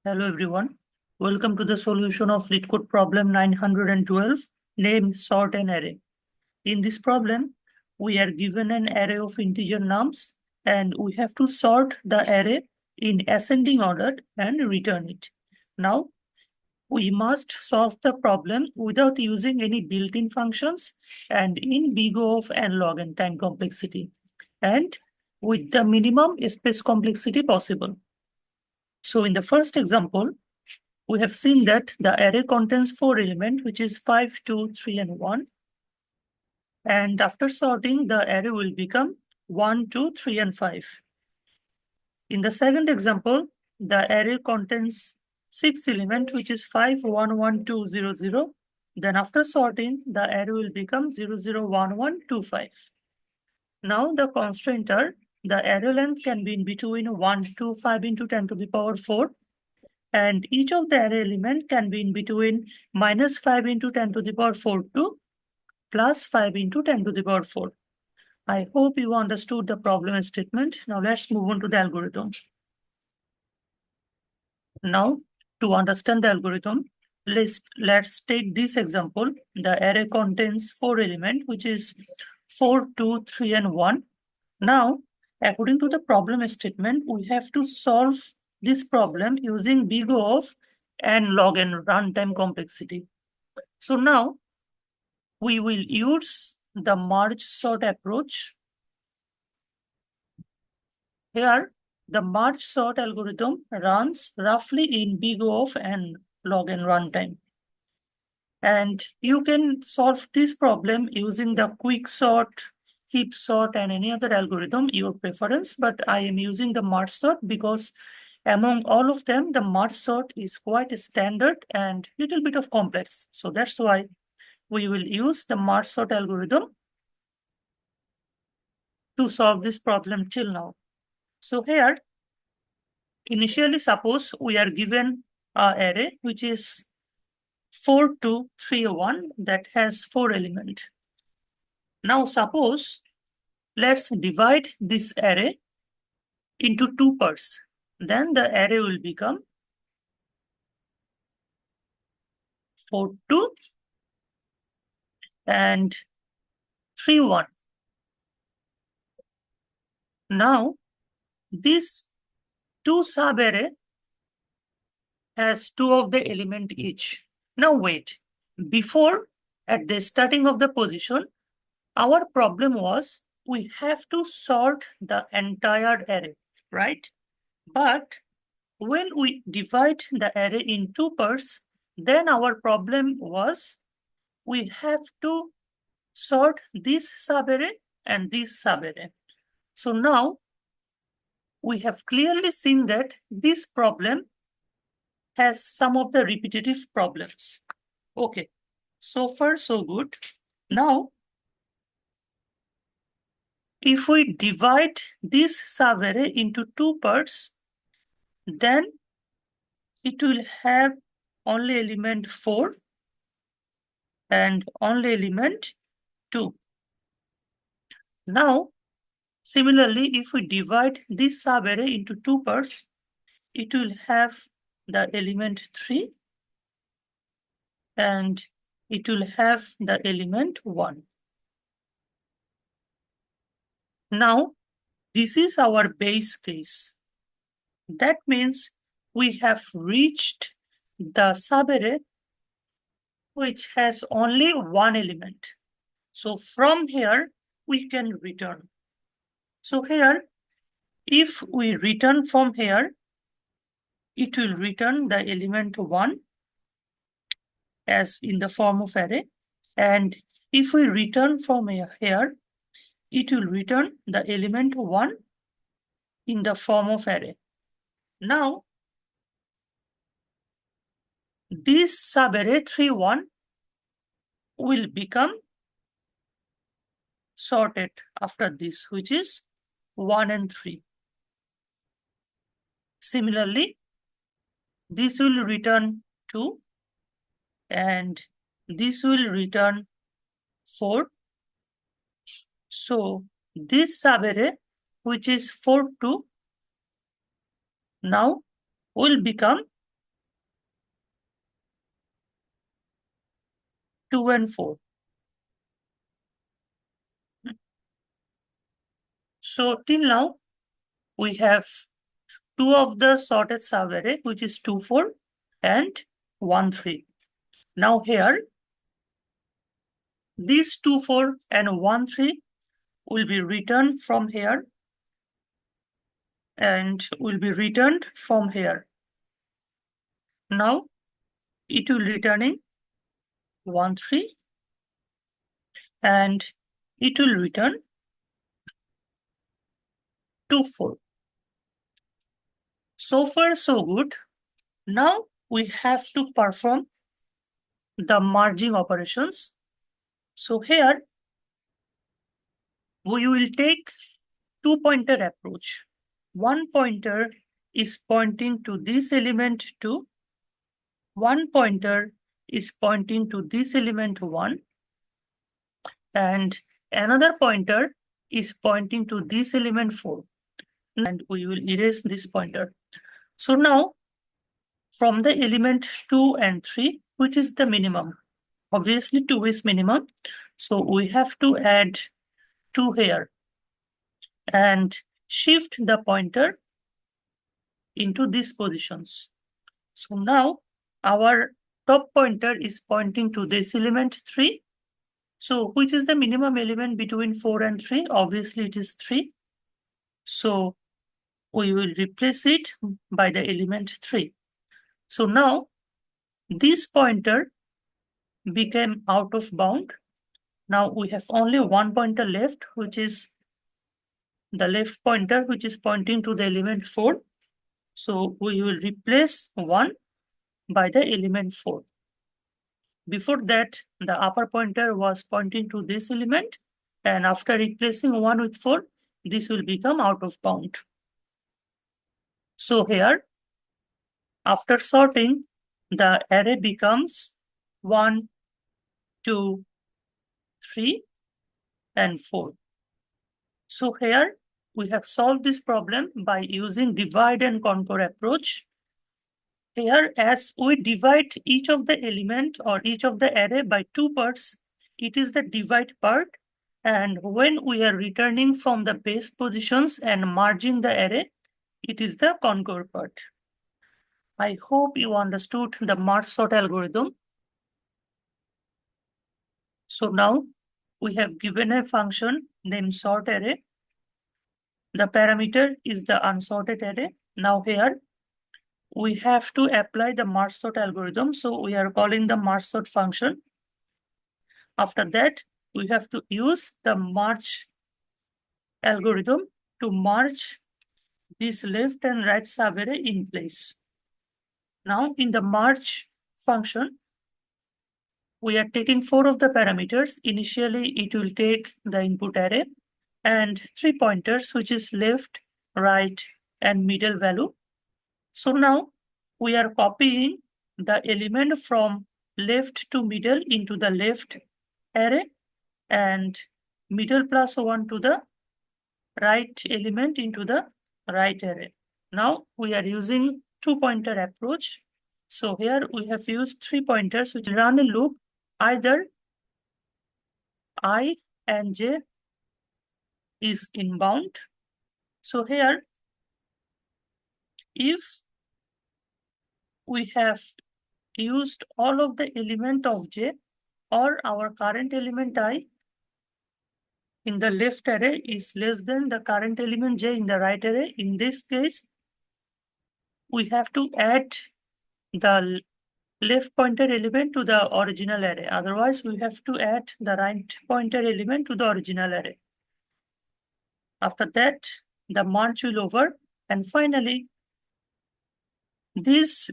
Hello everyone. Welcome to the solution of LeetCode problem 912 named sort an array. In this problem, we are given an array of integer nums and we have to sort the array in ascending order and return it. Now, we must solve the problem without using any built-in functions and in big O of n log n time complexity and with the minimum space complexity possible. So in the first example, we have seen that the array contains 4 elements, which is 5, 2, 3, and 1. And after sorting, the array will become 1, 2, 3, and 5. In the second example, the array contains 6 elements, which is 5, 1, 1, 2, 0, 0. Then after sorting, the array will become 0, 0, 1, 1, 2, 5. Now the constraint are the array length can be in between 1 to 5 into 10 to the power 4. And each of the array element can be in between minus 5 into 10 to the power 4 to plus 5 into 10 to the power 4. I hope you understood the problem statement. Now let's move on to the algorithm. Now, to understand the algorithm, let's take this example. The array contains 4 elements, which is 4, 2, 3, and 1. Now, according to the problem statement, we have to solve this problem using big O of n log n runtime complexity. So now we will use the merge sort approach. Here, the merge sort algorithm runs roughly in big O of n log n runtime. And you can solve this problem using the quick sort, heap sort, and any other algorithm, your preference. But I am using the merge sort because among all of them, the merge sort is quite standard and little bit of complex. So that's why we will use the merge sort algorithm to solve this problem till now. So here, initially suppose we are given an array which is 4, 2, 3, 1 that has 4 elements. Now suppose let's divide this array into 2 parts. Then the array will become 4, 2 and 3, 1. Now this 2 sub-array has 2 of the element each. Now wait, before at the starting of the position, our problem was we have to sort the entire array, right? But when we divide the array in 2 parts, then our problem was we have to sort this sub-array and this sub-array. So now we have clearly seen that this problem has some of the repetitive problems. Okay, so far so good. Now, if we divide this sub-array into 2 parts, then it will have only element 4 and only element 2. Now, similarly, if we divide this sub-array into 2 parts, it will have the element 3 and it will have the element 1. Now, this is our base case. That means we have reached the sub-array which has only 1 element. So from here, we can return. So here, if we return from here, it will return the element 1 as in the form of array. And if we return from here, it will return the element 1 in the form of array. Now, this sub-array 3, 1 will become sorted after this, which is 1 and 3. Similarly, this will return 2 and this will return 4. So this sub-array, which is 4, 2, now will become 2 and 4. So till now, we have 2 of the sorted subarray, which is 2, 4 and 1, 3. Now here, these 2, 4 and 1, 3 will be returned from here and will be returned from here. Now it will returning 1, 3 and it will return 2, 4. So far so good. Now we have to perform the merging operations. So here we will take 2-pointer approach. One pointer is pointing to this element 2. One pointer is pointing to this element 1. And another pointer is pointing to this element 4. And we will erase this pointer. So now from the element 2 and 3, which is the minimum? Obviously 2 is minimum. So we have to add 2 here and shift the pointer into these positions. So now our top pointer is pointing to this element 3. So which is the minimum element between 4 and 3? Obviously it is 3. So we will replace it by the element 3. So now this pointer became out of bound. Now we have only one pointer left, which is the left pointer, which is pointing to the element 4. So we will replace 1 by the element 4. Before that, the upper pointer was pointing to this element, and after replacing 1 with 4, this will become out of bound. So here, after sorting, the array becomes 1, 2, 3, and 4. So here, we have solved this problem by using divide and conquer approach. Here, as we divide each of the element or each of the array by 2 parts, it is the divide part. And when we are returning from the base positions and merging the array, it is the conquer part. I hope you understood the merge sort algorithm. So now we have given a function named sort array. The parameter is the unsorted array. Now here, we have to apply the merge sort algorithm. So we are calling the merge sort function. After that, we have to use the merge algorithm to merge this left and right subarray in place. Now in the merge function, we are taking 4 of the parameters. Initially, it will take the input array and 3 pointers, which is left, right, and middle value. So now we are copying the element from left to middle into the left array and middle plus 1 to the right element into the right array. Now we are using 2-pointer approach. So here we have used 3 pointers which run a loop either I and j is inbound. So here, if we have used all of the element of j or our current element I in the left array is less than the current element j in the right array, in this case, we have to add the left pointer element to the original array. Otherwise, we have to add the right pointer element to the original array. After that, the merge will over. And finally, this